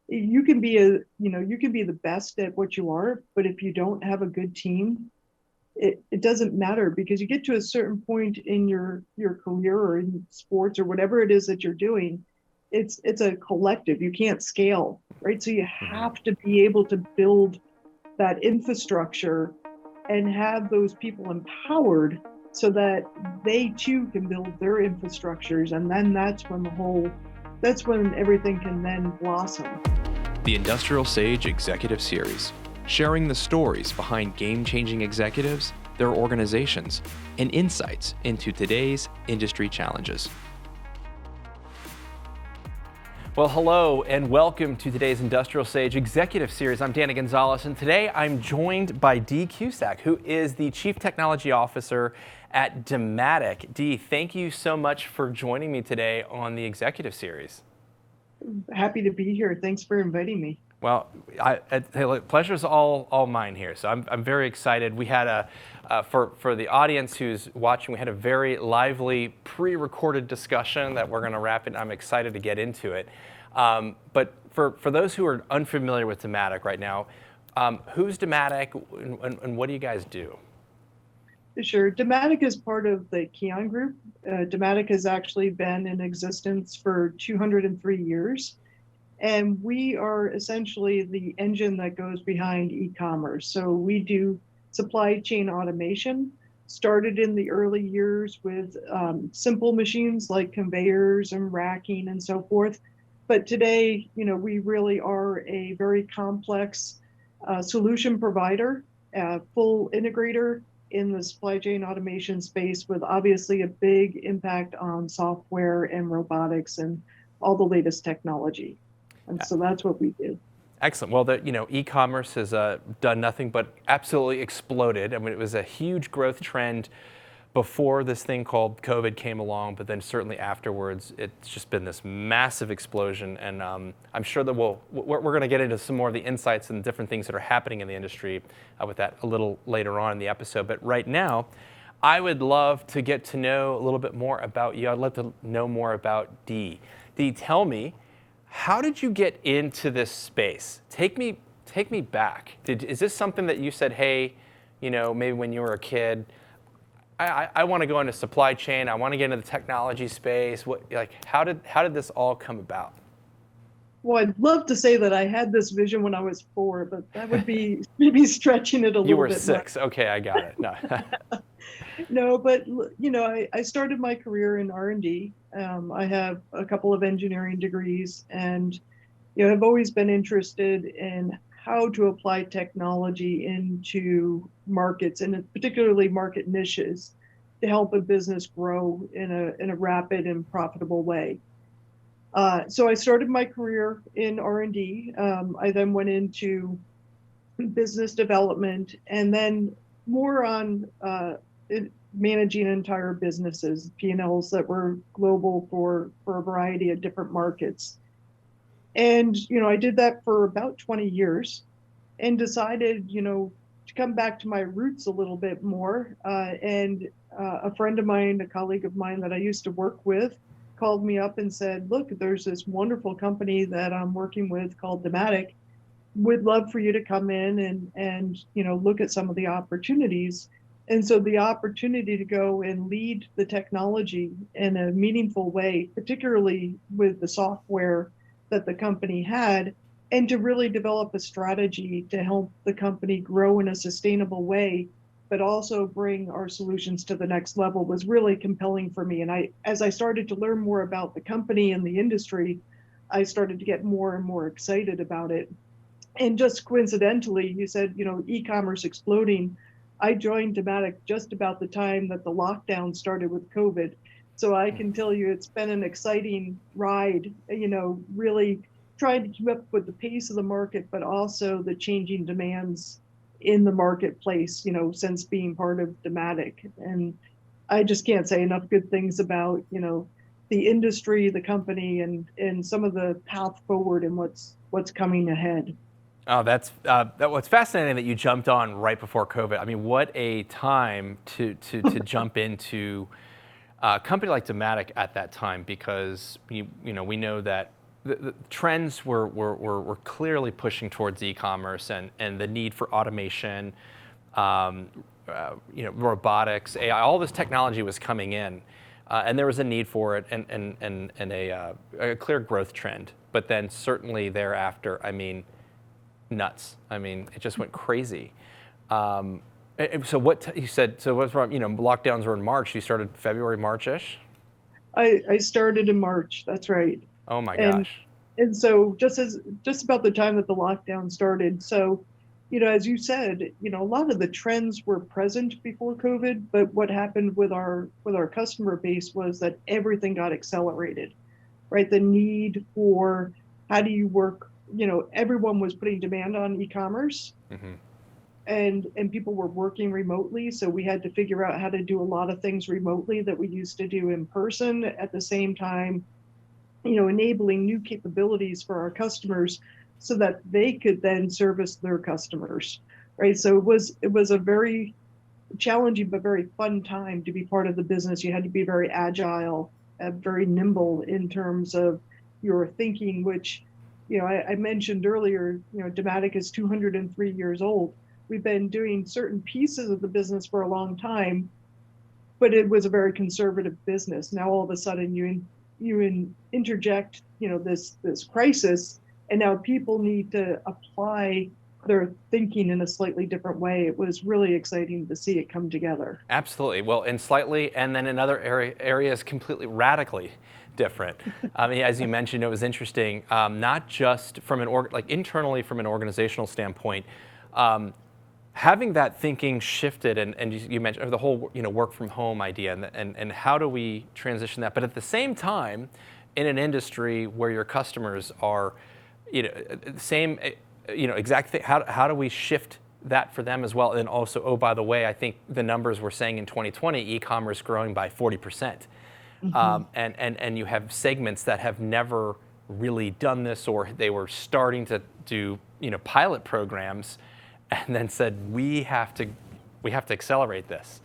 You can be you can be the best at what you are, but if you don't have a good team, it doesn't matter because you get to a certain point in your career or in sports or whatever it is that you're doing. It's a collective. You can't scale, right? So you Mhm. have to be able to build that infrastructure and have those people empowered so that they too can build their infrastructures. And then that's when everything can then blossom. The Industrial Sage Executive Series, sharing the stories behind game changing executives, their organizations, and insights into today's industry challenges. Well, hello and welcome to today's Industrial Sage Executive Series. I'm Danny Gonzalez, and today I'm joined by Dee Cusack, who is the Chief Technology Officer at Dematic. Dee, thank you so much for joining me today on the Executive Series. Happy to be here. Thanks for inviting me. Well, pleasure's all mine here. So I'm very excited. We had for the audience who's watching, we had a very lively pre-recorded discussion that we're going to wrap, and I'm excited to get into it. But for those who are unfamiliar with Dematic right now, who's Dematic and what do you guys do? Sure. Dematic is part of the Kion Group. Dematic has actually been in existence for 203 years. And we are essentially the engine that goes behind e-commerce. So we do supply chain automation, started in the early years with simple machines like conveyors and racking and so forth. But today, we really are a very complex solution provider, full integrator in the supply chain automation space with obviously a big impact on software and robotics and all the latest technology. And so that's what we do. Excellent. Well, e-commerce has done nothing but absolutely exploded. I mean, it was a huge growth trend before this thing called COVID came along, but then certainly afterwards, it's just been this massive explosion. And I'm sure that we're going to get into some more of the insights and different things that are happening in the industry with that a little later on in the episode. But right now, I would love to get to know a little bit more about you. I'd love to know more about Dee. Dee, tell me, how did you get into this space? Take me back. Is this something that you said, hey, maybe when you were a kid, I want to go into supply chain. I want to get into the technology space. How did this all come about? Well, I'd love to say that I had this vision when I was 4, but that would be maybe stretching it a You little were bit much. 6. Okay, I got it. No. No, but I started my career in R&D. I have a couple of engineering degrees, and I've always been interested in how to apply technology into markets, and particularly market niches, to help a business grow in a rapid and profitable way. So I started my career in R&D. I then went into business development, and then more on managing entire businesses, P&Ls that were global for a variety of different markets. And I did that for about 20 years, and decided to come back to my roots a little bit more. And a friend of mine, a colleague of mine that I used to work with, called me up and said, "Look, there's this wonderful company that I'm working with called Dematic. Would love for you to come in and look at some of the opportunities." And so the opportunity to go and lead the technology in a meaningful way, particularly with the software that the company had, and to really develop a strategy to help the company grow in a sustainable way, but also bring our solutions to the next level, was really compelling for me. And as I started to learn more about the company and the industry, I started to get more and more excited about it. And just coincidentally, you said, e-commerce exploding. I joined Dematic just about the time that the lockdown started with COVID. So I can tell you it's been an exciting ride, really trying to keep up with the pace of the market, but also the changing demands in the marketplace, since being part of Dematic. And I just can't say enough good things about, the industry, the company, and some of the path forward and what's coming ahead. Oh, what's fascinating that you jumped on right before COVID. I mean, what a time to jump into a company like Dematic at that time, because we know that the trends were clearly pushing towards e-commerce and the need for automation, robotics, AI, all this technology was coming in, and there was a need for it and a clear growth trend. But then certainly thereafter, I mean, nuts. I mean, it just went crazy. So you said, so what's wrong, lockdowns were in March. You started February, March-ish? I started in March. That's right. Oh my And gosh. and so just about the time that the lockdown started. So, as you said, a lot of the trends were present before COVID, but what happened with our customer base was that everything got accelerated, right? The need for how do you work, everyone was putting demand on e-commerce, Hmm. and people were working remotely, so we had to figure out how to do a lot of things remotely that we used to do in person. At the same time, enabling new capabilities for our customers so that they could then service their customers, right? So it was a very challenging but very fun time to be part of the business. You had to be very agile, very nimble in terms of your thinking, which, I mentioned earlier, Dematic is 203 years old. We've been doing certain pieces of the business for a long time, but it was a very conservative business. Now all of a sudden interject, this crisis, and now people need to apply their thinking in a slightly different way. It was really exciting to see it come together. Absolutely. Well, and slightly, and then in other areas completely radically different. I mean, as you mentioned, it was interesting, not just from internally from an organizational standpoint. Having that thinking shifted, and you mentioned the whole work from home idea, and how do we transition that? But at the same time, in an industry where your customers are, same, exact thing. How do we shift that for them as well? And also, oh, by the way, I think the numbers we're saying in 2020, e-commerce growing by 40%, Mm-hmm. and you have segments that have never really done this, or they were starting to do pilot programs, and then said we have to accelerate this.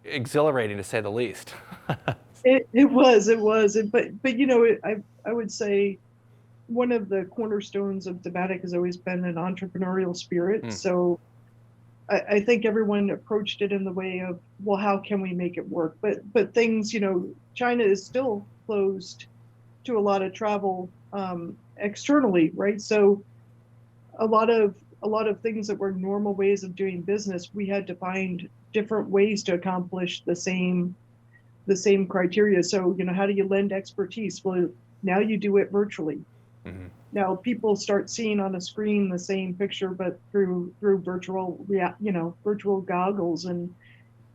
Exhilarating to say the least. It was, but I would say one of the cornerstones of Dematic has always been an entrepreneurial spirit. Mm. So I think everyone approached it in the way of, well, how can we make it work? But things, China is still closed to a lot of travel externally, right? So a lot of things that were normal ways of doing business, we had to find different ways to accomplish the same criteria. So, how do you lend expertise? Well, now you do it virtually. Hmm. Now people start seeing on a screen the same picture, but through virtual goggles, and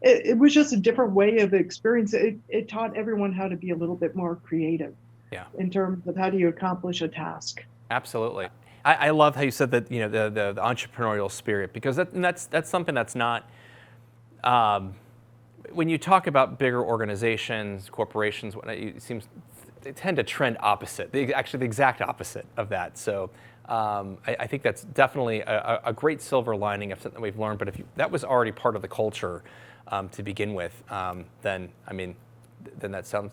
it was just a different way of experience. It taught everyone how to be a little bit more creative Yeah. in terms of how do you accomplish a task. Absolutely. I love how you said that, the entrepreneurial spirit, because that's something that's not, when you talk about bigger organizations, corporations, it seems they tend to trend opposite, actually the exact opposite of that. So I think that's definitely a great silver lining of something we've learned. But if that was already part of the culture to begin with, then that sounds,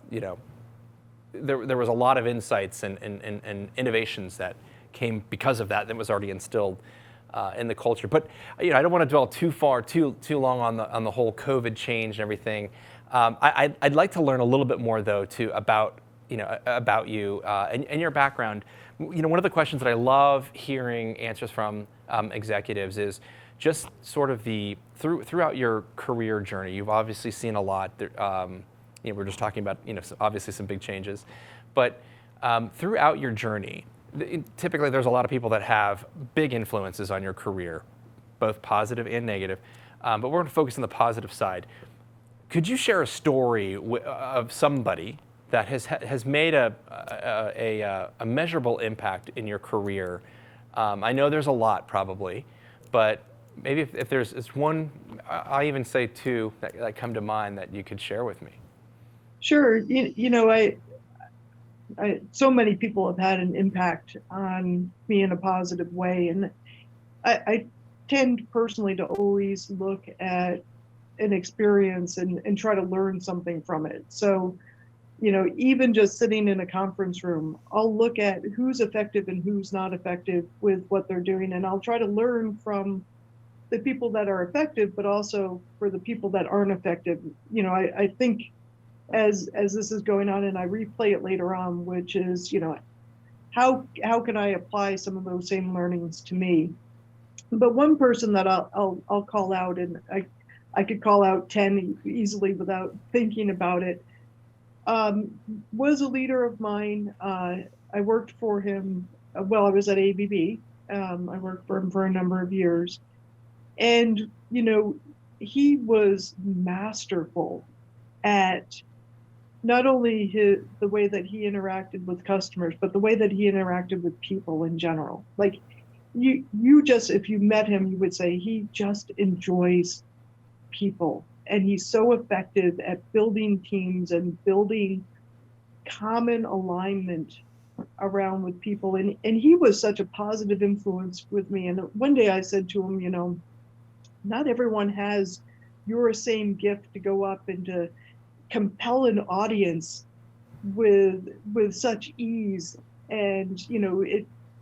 there was a lot of insights and innovations that came because of that was already instilled in the culture. But I don't want to dwell too long on the whole COVID change and everything. I'd like to learn a little bit more though too about you and your background. One of the questions that I love hearing answers from executives is just sort of throughout your career journey. You've obviously seen a lot. We're just talking about obviously some big changes, but throughout your journey, typically there's a lot of people that have big influences on your career, both positive and negative. But we're going to focus on the positive side. Could you share a story of somebody that has made a measurable impact in your career? I know there's a lot probably, but maybe if there's one, I even say two that come to mind that you could share with me. Sure. So many people have had an impact on me in a positive way. And I tend personally to always look at an experience and try to learn something from it. So, even just sitting in a conference room, I'll look at who's effective and who's not effective with what they're doing. And I'll try to learn from the people that are effective, but also for the people that aren't effective. I think as this is going on, and I replay it later on, which is, how can I apply some of those same learnings to me? But one person that I'll call out, and I could call out 10 easily without thinking about it, was a leader of mine. I worked for him while I was at ABB. I worked for him for a number of years. And, he was masterful at not only the way that he interacted with customers, but the way that he interacted with people in general. Like you just, if you met him, you would say he just enjoys people. And he's so effective at building teams and building common alignment around with people. And he was such a positive influence with me. And one day I said to him, not everyone has your same gift to go up and to compel an audience with such ease. And,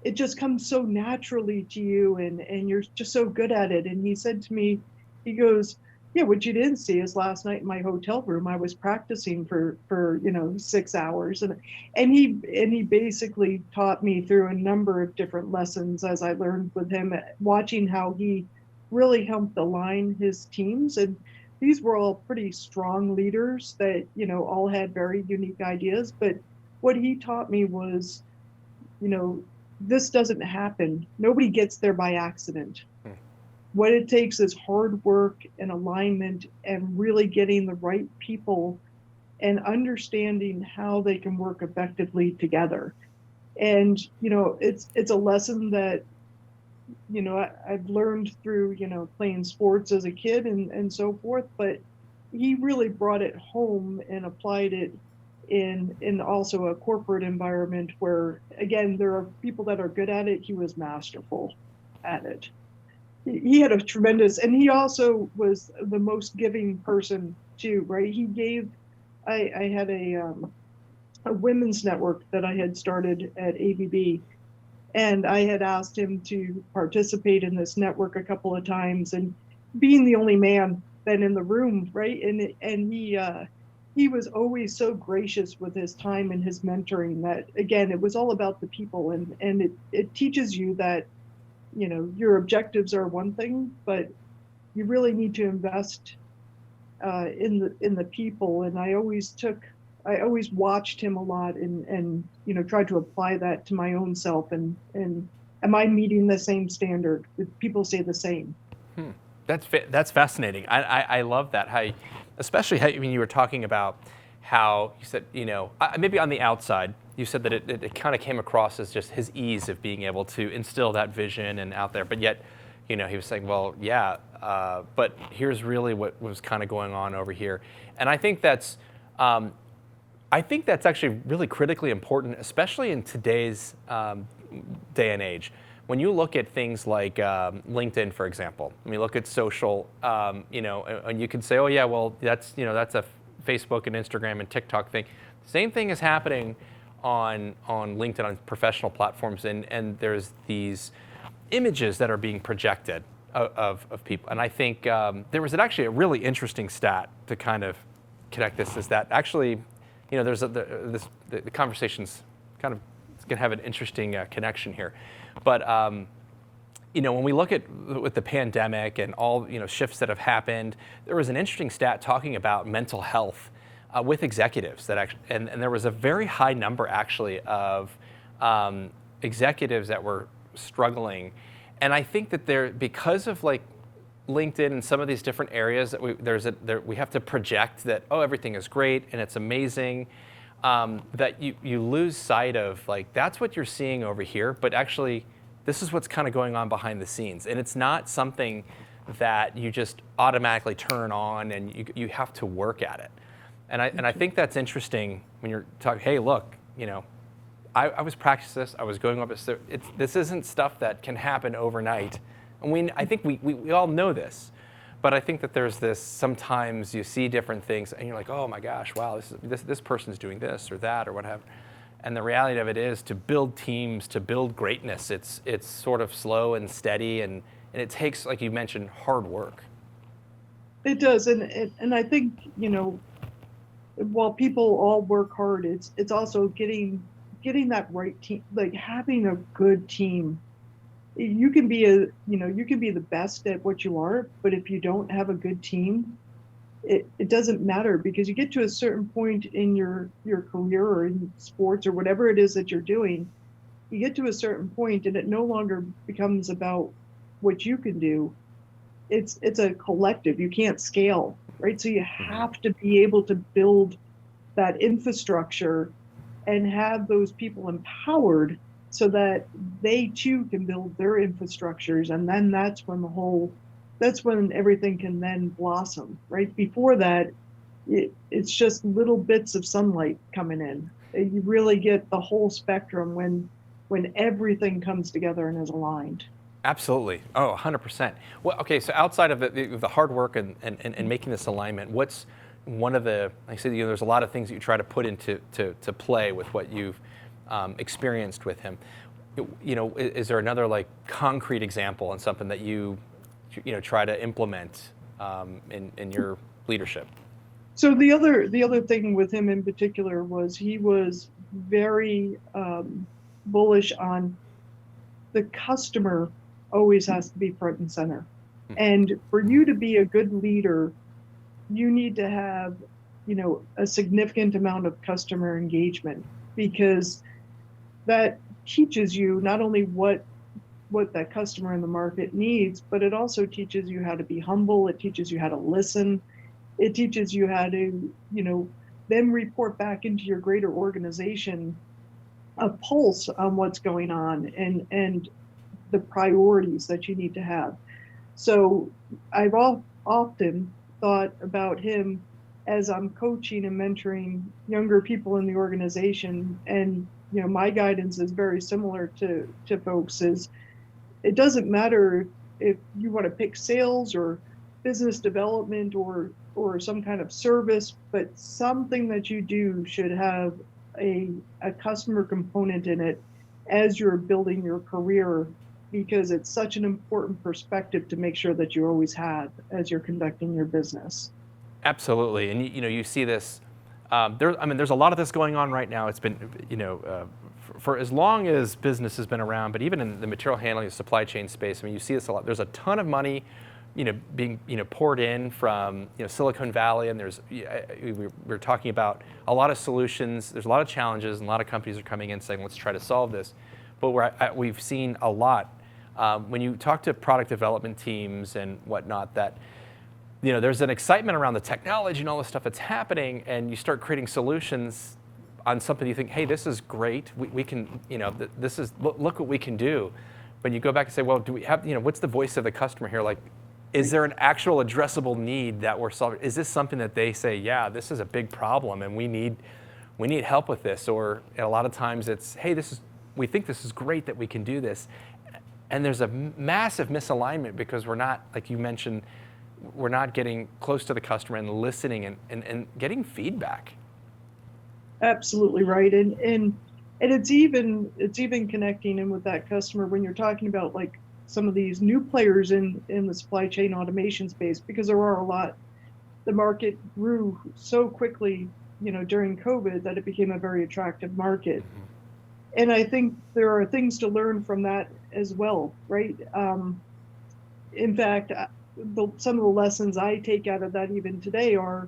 it just comes so naturally to you, and you're just so good at it. And he said to me, he goes, yeah, what you didn't see is last night in my hotel room, I was practicing for 6 hours. And he basically taught me through a number of different lessons as I learned with him, watching how he really helped align his teams. And these were all pretty strong leaders that, all had very unique ideas. But what he taught me was, this doesn't happen. Nobody gets there by accident. What it takes is hard work and alignment and really getting the right people and understanding how they can work effectively together. And, it's a lesson that, I've learned through, playing sports as a kid and so forth, but he really brought it home and applied it in also a corporate environment where, again, there are people that are good at it. He was masterful at it. He had a tremendous, and he also was the most giving person too, right? He gave, I had a women's network that I had started at ABB, and I had asked him to participate in this network a couple of times, and being the only man then in the room, right? And he was always so gracious with his time and his mentoring that, again, it was all about the people, and it teaches you that, your objectives are one thing, but you really need to invest in the people. And I always watched him a lot and tried to apply that to my own self. And am I meeting the same standard? Did people say the same? That's fascinating. I love that. Especially how you were talking about how you said, maybe on the outside, you said that it kind of came across as just his ease of being able to instill that vision and out there. But yet, he was saying, well, yeah, but here's really what was kind of going on over here. And I think that's actually really critically important, especially in today's day and age. When you look at things like LinkedIn, for example, when you look at social, and you can say, oh yeah, well that's a Facebook and Instagram and TikTok thing. Same thing is happening on LinkedIn, on professional platforms, and there's these images that are being projected of people. And I think there was actually a really interesting stat to kind of connect this, is that actually, there's the conversation's kind of, it's going to have an interesting connection here. But when we look at with the pandemic and all shifts that have happened, there was an interesting stat talking about mental health with executives that actually, and there was a very high number actually of executives that were struggling. And I think that because of like LinkedIn and some of these different areas that we have to project that, oh, everything is great and it's amazing, that you lose sight of like, that's what you're seeing over here, but actually this is what's kind of going on behind the scenes. And it's not something that you just automatically turn on and you have to work at it. And I think that's interesting when you're talking, hey, look, I was practicing this, I was going up, this isn't stuff that can happen overnight. And I think we all know this, But I think that there's this, sometimes you see different things and you're like, oh my gosh, wow, this person's doing this or that or whatever. And the reality of it is, to build teams, to build greatness, it's sort of slow and steady, and it takes, like you mentioned, hard work. It does, and I think, while people all work hard, it's also getting that right team, like having a good team. You can be the best at what you are, but if you don't have a good team, it doesn't matter, because you get to a certain point in your career or in sports or whatever it is that you're doing. You get to a certain point and it no longer becomes about what you can do. It's a collective. You can't scale, right? So you Mhm. have to be able to build that infrastructure and have those people empowered so that they too can build their infrastructures. And then that's when everything can then blossom. Right before that, it's just little bits of sunlight coming in. You really get the whole spectrum when everything comes together and is aligned. Absolutely. Oh, 100%. Well, okay, so outside of the hard work and making this alignment, what's one of the, like I said, there's a lot of things that you try to put into to play with what you've experienced with him. Is there another like concrete example and something that you try to implement in your leadership? So the other thing with him in particular was he was very bullish on the customer always has to be front and center. Hmm. And for you to be a good leader, you need to have, a significant amount of customer engagement, because that teaches you not only what that customer in the market needs, but it also teaches you how to be humble. It teaches you how to listen. It teaches you how to, then report back into your greater organization a pulse on what's going on and the priorities that you need to have. So I've often thought about him as I'm coaching and mentoring younger people in the organization. And, my guidance is very similar to folks. Is it doesn't matter if you want to pick sales or business development or some kind of service, but something that you do should have a customer component in it as you're building your career, because it's such an important perspective to make sure that you always have as you're conducting your business. Absolutely, and you see this. There's a lot of this going on right now. It's been, for as long as business has been around, but even in the material handling, supply chain space, you see this a lot. There's a ton of money, being poured in from Silicon Valley, and we're talking about a lot of solutions. There's a lot of challenges, and a lot of companies are coming in saying, let's try to solve this. But we've seen a lot when you talk to product development teams and whatnot, that there's an excitement around the technology and all this stuff that's happening, and you start creating solutions on something you think, hey, this is great. We can, this is, look what we can do. But you go back and say, well, do we have, what's the voice of the customer here? Like, is there an actual addressable need that we're solving? Is this something that they say, yeah, this is a big problem and we need help with this? Or a lot of times it's, hey, we think this is great that we can do this. And there's a massive misalignment because we're not, like you mentioned, we're not getting close to the customer and listening and getting feedback. Absolutely right. And it's even connecting in with that customer when you're talking about like some of these new players in the supply chain automation space, because there are a lot. The market grew so quickly, during COVID, that it became a very attractive market. Mhm. And I think there are things to learn from that as well, right? In fact, some of the lessons I take out of that even today are,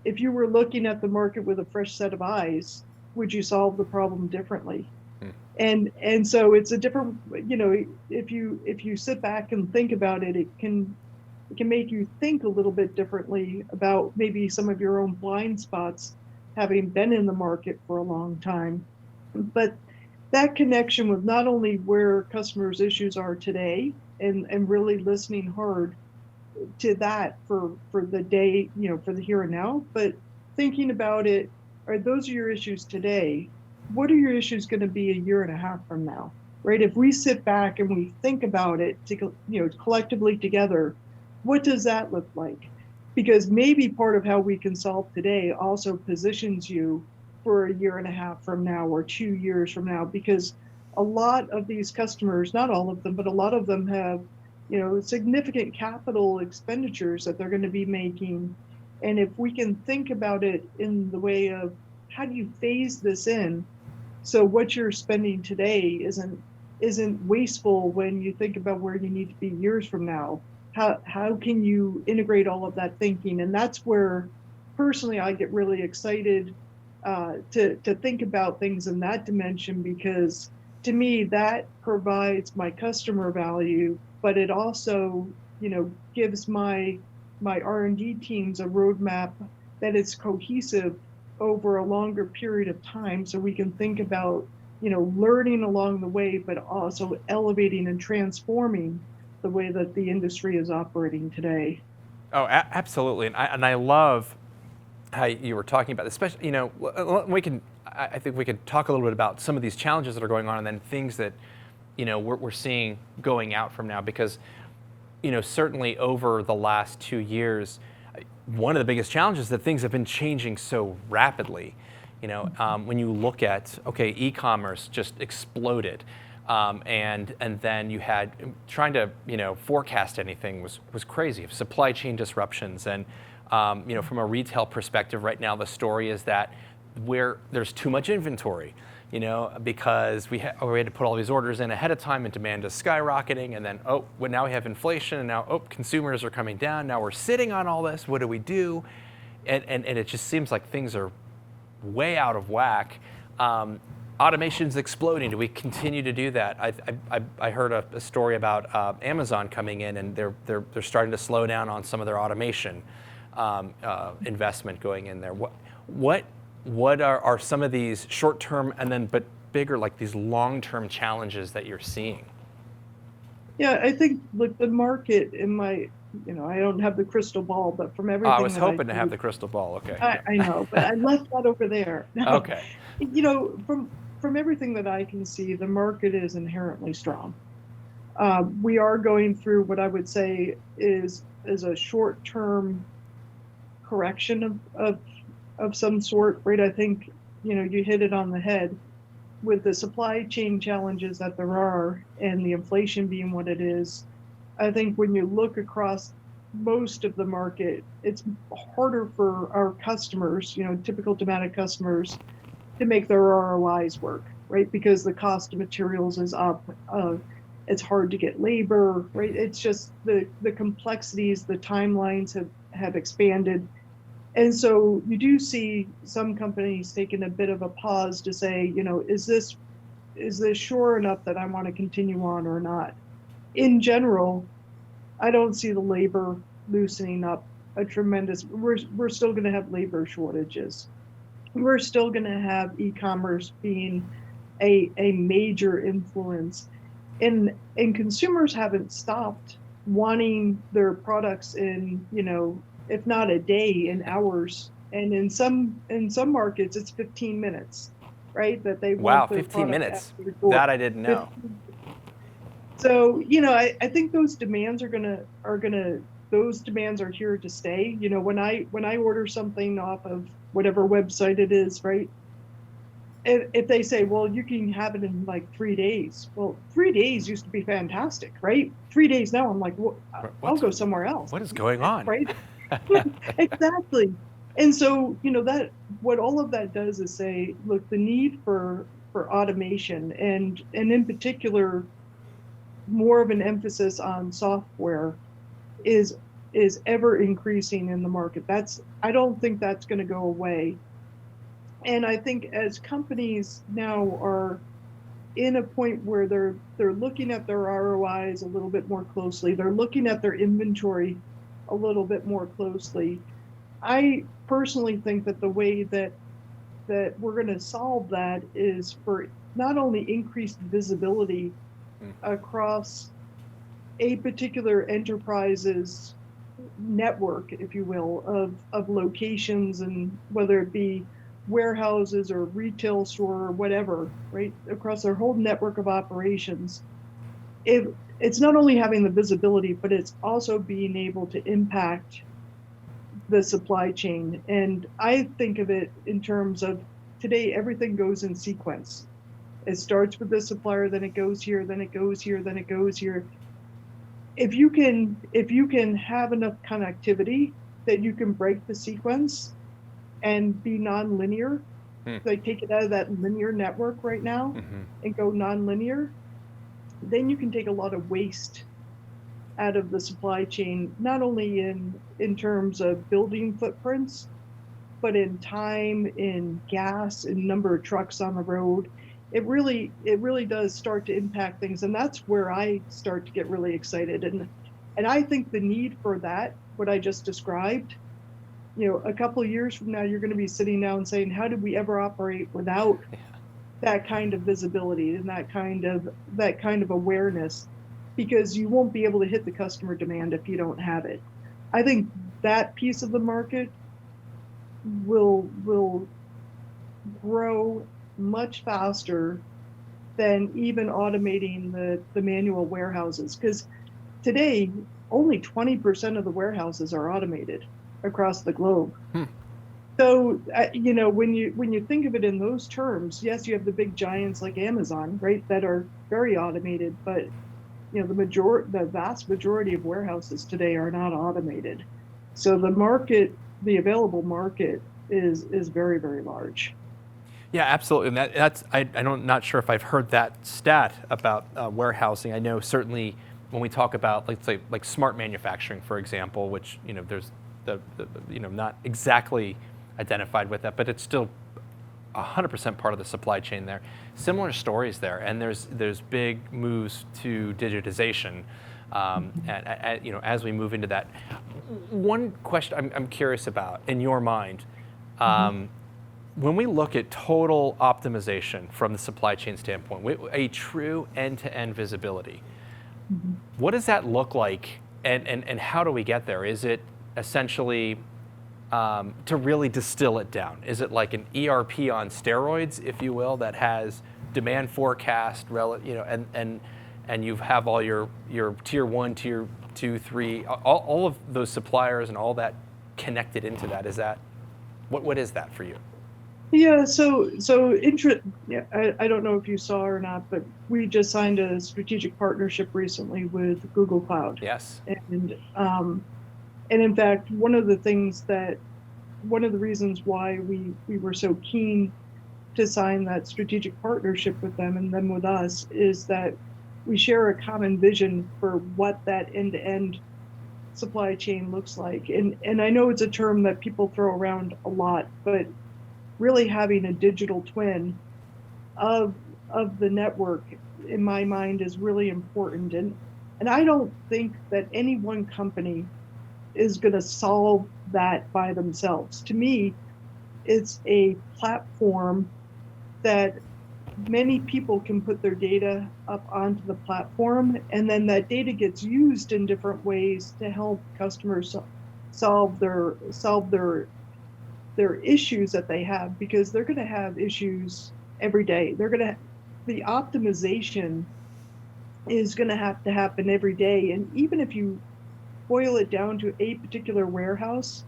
if you were looking at the market with a fresh set of eyes, would you solve the problem differently? Hmm. And so it's a different, if you sit back and think about it, it can make you think a little bit differently about maybe some of your own blind spots, having been in the market for a long time. But that connection with not only where customers' issues are today, and really listening hard to that for the day, for the here and now, but thinking about it, are those your issues today? What are your issues going to be a year and a half from now? Right? If we sit back and we think about it, collectively together, what does that look like? Because maybe part of how we can solve today also positions you for a year and a half from now or 2 years from now, because a lot of these customers, not all of them, but a lot of them have, significant capital expenditures that they're going to be making. And if we can think about it in the way of how do you phase this in, so what you're spending today isn't wasteful when you think about where you need to be years from now. How can you integrate all of that thinking? And that's where personally I get really excited to think about things in that dimension, because to me that provides my customer value, but it also gives my R&D teams a roadmap that is cohesive over a longer period of time, so we can think about learning along the way, but also elevating and transforming the way that the industry is operating today. Oh, absolutely, and I love how you were talking about this, especially, I think we could talk a little bit about some of these challenges that are going on, and then things that, we're seeing going out from now, because, certainly over the last 2 years, one of the biggest challenges is that things have been changing so rapidly. When you look at, okay, e-commerce just exploded, and then you had trying to forecast anything was crazy. Supply chain disruptions, and from a retail perspective, right now the story is that where there's too much inventory, because we had to put all these orders in ahead of time, and demand is skyrocketing, and then now we have inflation, and now consumers are coming down. Now we're sitting on all this. What do we do? And it just seems like things are way out of whack. Automation's exploding. Do we continue to do that? I heard a story about Amazon coming in, and they're starting to slow down on some of their automation investment going in there. What are some of these short-term and then but bigger, like these long-term challenges that you're seeing? Yeah, I think the market I don't have the crystal ball, but from everything I was that hoping to see, have the crystal ball. Okay. I know, but I left that over there. No. Okay. From everything that I can see, the market is inherently strong. We are going through what I would say is a short-term correction of some sort, right? I think you hit it on the head with the supply chain challenges that there are, and the inflation being what it is. I think when you look across most of the market, it's harder for our customers, typical Dematic customers, to make their ROIs work, right? Because the cost of materials is up. It's hard to get labor, right? It's just the complexities, the timelines have expanded. And so you do see some companies taking a bit of a pause to say, is this sure enough that I want to continue on or not? In general, I don't see the labor loosening up a tremendous. We're still going to have labor shortages. We're still going to have e-commerce being a major influence, and consumers haven't stopped wanting their products in, if not a day, in hours. And in some markets, it's 15 minutes, right? That they Wow, want their 15 product minutes. at their door. That I didn't know. So, I think those demands those demands are here to stay. When I order something off of whatever website it is, right? If they say, well, you can have it in like 3 days. Well, 3 days used to be fantastic, right? 3 days now, I'm like, well, I'll go somewhere else. What is going on? Right? Exactly. And so, that what all of that does is say, look, the need for automation, and in particular, more of an emphasis on software is ever increasing in the market. I don't think that's going to go away. And I think as companies now are in a point where they're looking at their ROIs a little bit more closely, they're looking at their inventory a little bit more closely. I personally think that the way that we're going to solve that is for not only increased visibility across a particular enterprise's network, if you will, of locations, and whether it be warehouses or retail store or whatever, right, across their whole network of operations. it, it's not only having the visibility, but it's also being able to impact the supply chain. And I think of it in terms of today, everything goes in sequence. It starts with the supplier, then it goes here, then it goes here, then it goes here. If you can have enough connectivity that you can break the sequence and be nonlinear, Hmm. like take it out of that linear network right now Mm-hmm. and go nonlinear, then you can take a lot of waste out of the supply chain, not only in terms of building footprints, but in time, in gas, in number of trucks on the road. It really does start to impact things, and that's where I start to get really excited. And I think the need for that, what I just described, a couple of years from now, you're going to be sitting down and saying, how did we ever operate without Yeah. that kind of visibility and that kind of awareness? Because you won't be able to hit the customer demand if you don't have it. I think that piece of the market will grow much faster than even automating the manual warehouses. Because today, only 20% of the warehouses are automated across the globe. Hmm. So, when you think of it in those terms, yes, you have the big giants like Amazon, right, that are very automated, but the vast majority of warehouses today are not automated. So the available market is very, very large. Yeah, absolutely. And I don't not sure if I've heard that stat about warehousing. I know certainly when we talk about, let's say, like smart manufacturing, for example, which there's not exactly identified with that, but it's still 100% part of the supply chain there. Similar stories there, and there's big moves to digitization. As we move into that, one question I'm curious about in your mind. Mhm. When we look at total optimization from the supply chain standpoint, a true end-to-end visibility, Mhm. what does that look like, and how do we get there? Is it essentially, to really distill it down, is it like an ERP on steroids, if you will, that has demand forecast, and you have all your tier one, tier two, three, all of those suppliers and all that connected into that? Is that what is that for you? Yeah, yeah, I don't know if you saw or not, but we just signed a strategic partnership recently with Google Cloud. Yes. And in fact, one of the reasons why we were so keen to sign that strategic partnership with them and them with us is that we share a common vision for what that end-to-end supply chain looks like. And I know it's a term that people throw around a lot, but really having a digital twin of the network, in my mind, is really important. And I don't think that any one company is going to solve that by themselves. To me, it's a platform that many people can put their data up onto the platform, and then that data gets used in different ways to help customers solve their issues that they have, because they're going to have issues every day. The optimization is going to have to happen every day. And even if you boil it down to a particular warehouse,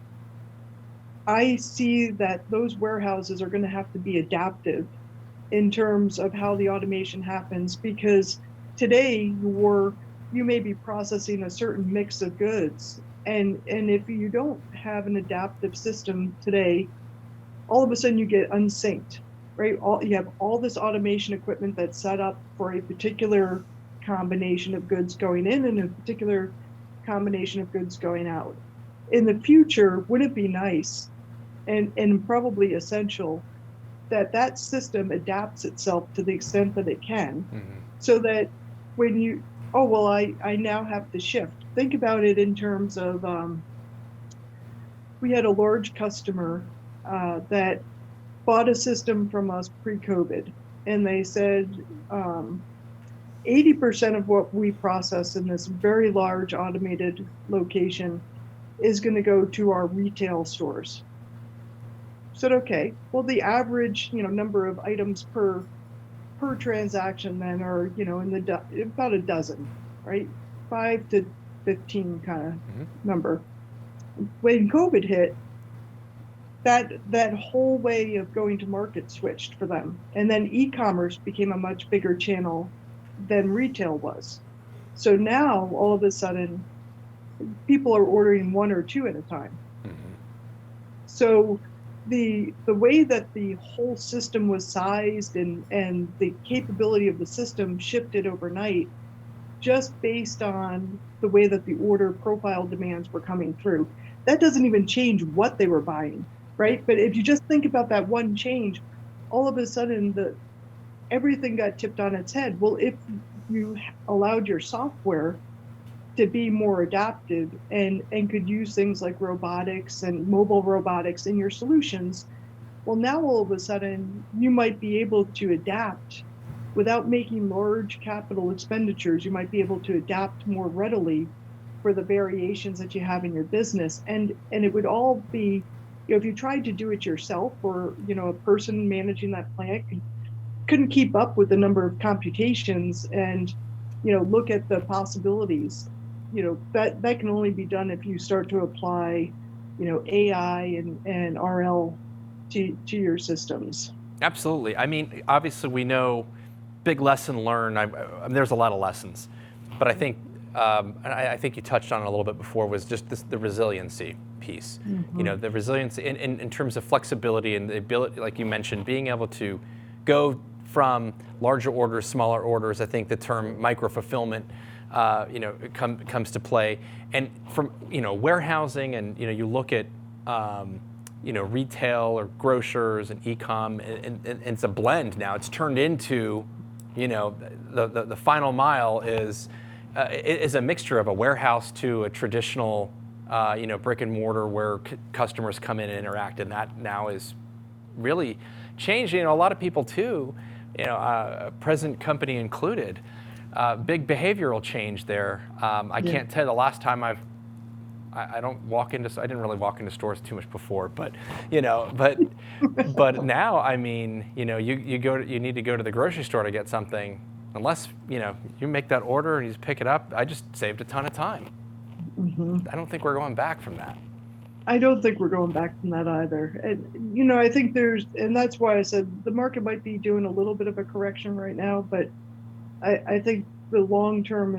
I see that those warehouses are going to have to be adaptive in terms of how the automation happens, because today you may be processing a certain mix of goods, and if you don't have an adaptive system today, all of a sudden you get unsynced, right? You have all this automation equipment that's set up for a particular combination of goods going in and a particular combination of goods going out. In the future, would it be nice and probably essential that that system adapts itself to the extent that it can, Mm-hmm. so that when oh, well, I now have to shift. Think about it in terms of, we had a large customer that bought a system from us pre-COVID, and they said, 80% of what we process in this very large automated location is going to go to our retail stores. Said, okay, well, the average number of items per per transaction then are, in about a dozen, right? 5 to 15 kind of Mhm. number. When COVID hit, that whole way of going to market switched for them. And then e-commerce became a much bigger channel than retail was. So now all of a sudden people are ordering one or two at a time. Mhm. So the way that the whole system was sized and the capability of the system shifted overnight just based on the way that the order profile demands were coming through. That doesn't even change what they were buying, Yeah. right? But if you just think about that one change, all of a sudden the everything got tipped on its head. Well, if you allowed your software to be more adaptive and could use things like robotics and mobile robotics in your solutions, well, now all of a sudden you might be able to adapt without making large capital expenditures. You might be able to adapt more readily for the variations that you have in your business. And it would all be, if you tried to do it yourself, or a person managing that plant couldn't keep up with the number of computations and look at the possibilities, that can only be done if you start to apply AI and RL to your systems. Absolutely. I mean, obviously, we know big lesson learned. There's a lot of lessons, but I think and I think you touched on it a little bit before, was just the resiliency piece. Mm-hmm. The resiliency in terms of flexibility and the ability, like you mentioned, being able to go from larger orders, smaller orders. I think the term micro fulfillment, comes to play, and from warehousing, and you look at retail or grocers and e-com, and it's a blend now. It's turned into, the final mile is a mixture of a warehouse to a traditional, brick and mortar where customers come in and interact, and that now is really changing. A lot of people too, present company included, big behavioral change there. I Yeah. can't tell you the last time I don't walk into. I didn't really walk into stores too much before, but but now, I mean, you need to go to the grocery store to get something. Unless you make that order and you just pick it up, I just saved a ton of time. Hmm. I don't think we're going back from that. I don't think we're going back from that either. And I think and that's why I said the market might be doing a little bit of a correction right now, but I think the long term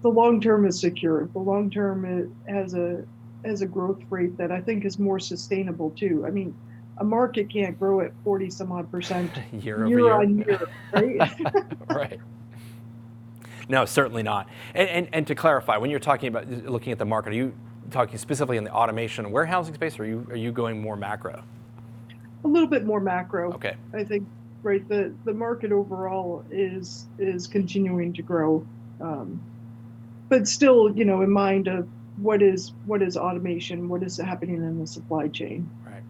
the long term is secure. The long term has a growth rate that I think is more sustainable too. I mean, a market can't grow at 40 some odd percent Year over year year. on year, right? Right. No, certainly not. And to clarify, when you're talking about looking at the market, are you talking specifically in the automation and warehousing space, or are you going more macro? A little bit more macro. Okay. I think, right, the market overall is continuing to grow, but still, in mind of what is automation, what is happening in the supply chain. Right.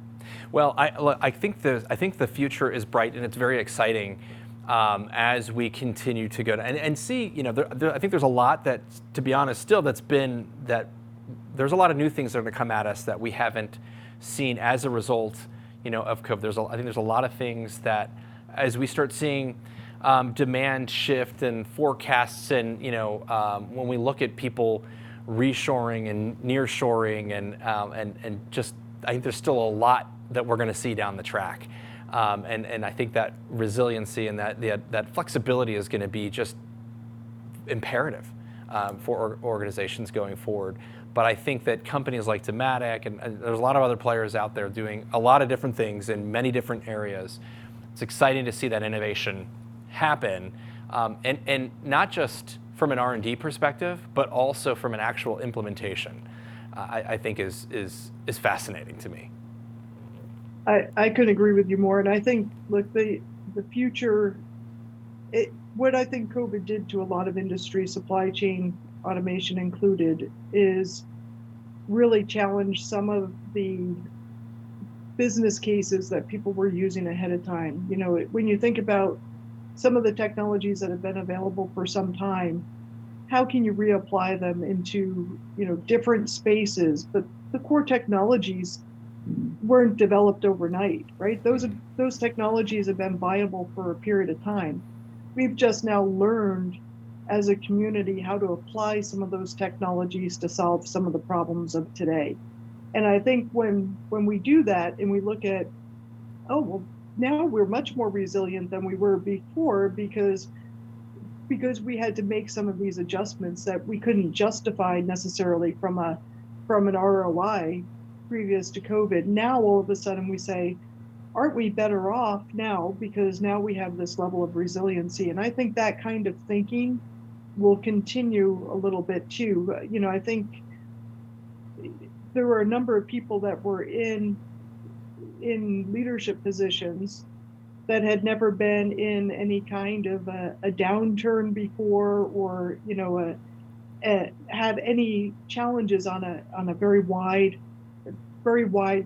Well, I think the future is bright, and it's very exciting, as we continue to go to, and see. I think there's a lot that, to be honest, still there's a lot of new things that are going to come at us that we haven't seen as a result, of COVID. I think there's a lot of things that, as we start seeing demand shift and forecasts, and when we look at people reshoring and nearshoring, and just, I think there's still a lot that we're going to see down the track, and I think that resiliency and that flexibility is going to be just imperative for organizations going forward. But I think that companies like Dematic, and there's a lot of other players out there doing a lot of different things in many different areas. It's exciting to see that innovation happen, and not just from an R&D perspective, but also from an actual implementation. I think is fascinating to me. I couldn't agree with you more. And I think, look, the future, what I think COVID did to a lot of industry, supply chain automation included, is really challenge some of the business cases that people were using ahead of time. When you think about some of the technologies that have been available for some time, how can you reapply them into different spaces? But the core technologies weren't developed overnight, right? Those technologies have been viable for a period of time. We've just now learned as a community how to apply some of those technologies to solve some of the problems of today. And I think when we do that and we look at, oh, well, now we're much more resilient than we were before because we had to make some of these adjustments that we couldn't justify necessarily from an ROI previous to COVID. Now all of a sudden we say, aren't we better off now because now we have this level of resiliency? And I think that kind of thinking will continue a little bit too. I think there were a number of people that were in leadership positions that had never been in any kind of a downturn before, or had any challenges on a very wide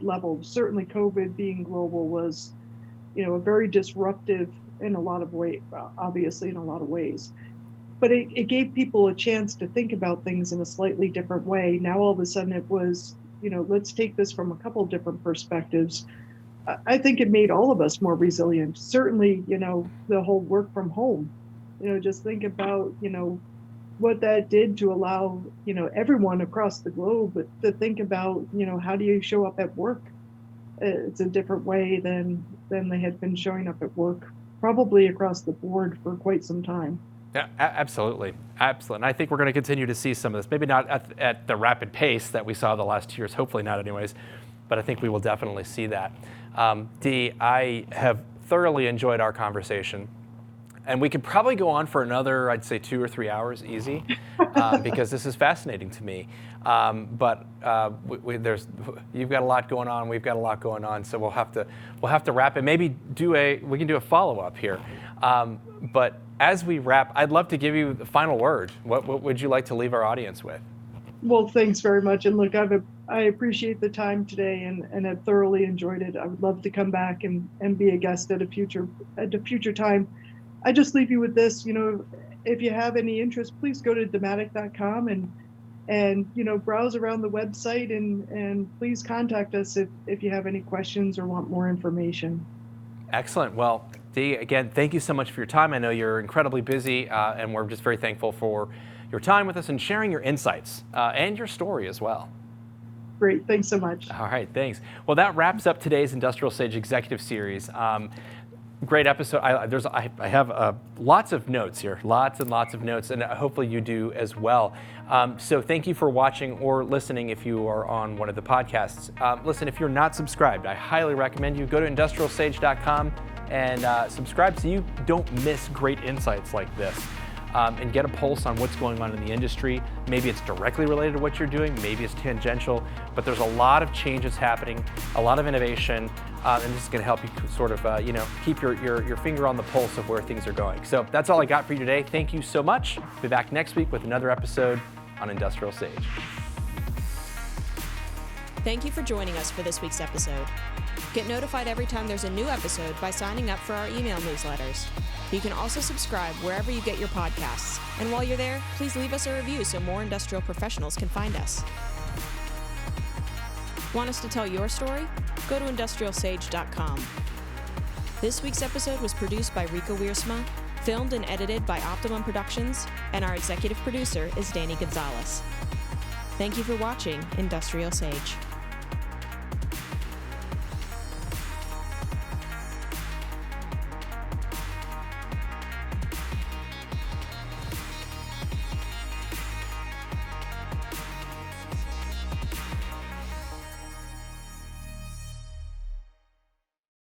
level. Certainly COVID being global was very disruptive in a lot of ways, obviously in a lot of ways, but it gave people a chance to think about things in a slightly different way. Now all of a sudden it was, let's take this from a couple of different perspectives. I think it made all of us more resilient. Certainly, the whole work from home, just think about, what that did to allow, everyone across the globe to think about, how do you show up at work? It's a different way than they had been showing up at work, probably across the board for quite some time. Yeah, absolutely. Absolutely. And I think we're going to continue to see some of this, maybe not at the rapid pace that we saw the last 2 years, hopefully not anyways, but I think we will definitely see that. Dee, I have thoroughly enjoyed our conversation. And we could probably go on for another, I'd say 2 or 3 hours easy, because this is fascinating to me. But you've got a lot going on, we've got a lot going on, so we'll have to wrap it. Maybe we can do a follow-up here. But as we wrap, I'd love to give you the final word. What would you like to leave our audience with? Well, thanks very much. And look, I appreciate the time today and have thoroughly enjoyed it. I would love to come back and be a guest at a future time. I just leave you with this, if you have any interest, please go to Dematic.com and browse around the website and please contact us if you have any questions or want more information. Excellent. Well, Dee, again, thank you so much for your time. I know you're incredibly busy, and we're just very thankful for your time with us and sharing your insights and your story as well. Great. Thanks so much. All right. Thanks. Well, that wraps up today's Industrial Sage Executive Series. Great episode. I have lots of notes here, lots and lots of notes, and hopefully you do as well. So thank you for watching or listening if you are on one of the podcasts. Listen, if you're not subscribed, I highly recommend you go to industrialsage.com and subscribe so you don't miss great insights like this. And get a pulse on what's going on in the industry. Maybe it's directly related to what you're doing, maybe it's tangential, but there's a lot of changes happening, a lot of innovation, and this is going to help you sort of, keep your finger on the pulse of where things are going. So that's all I got for you today. Thank you so much. Be back next week with another episode on Industrial Sage. Thank you for joining us for this week's episode. Get notified every time there's a new episode by signing up for our email newsletters. You can also subscribe wherever you get your podcasts. And while you're there, please leave us a review so more industrial professionals can find us. Want us to tell your story? Go to industrialsage.com. This week's episode was produced by Rika Wiersma, filmed and edited by Optimum Productions, and our executive producer is Danny Gonzalez. Thank you for watching Industrial Sage.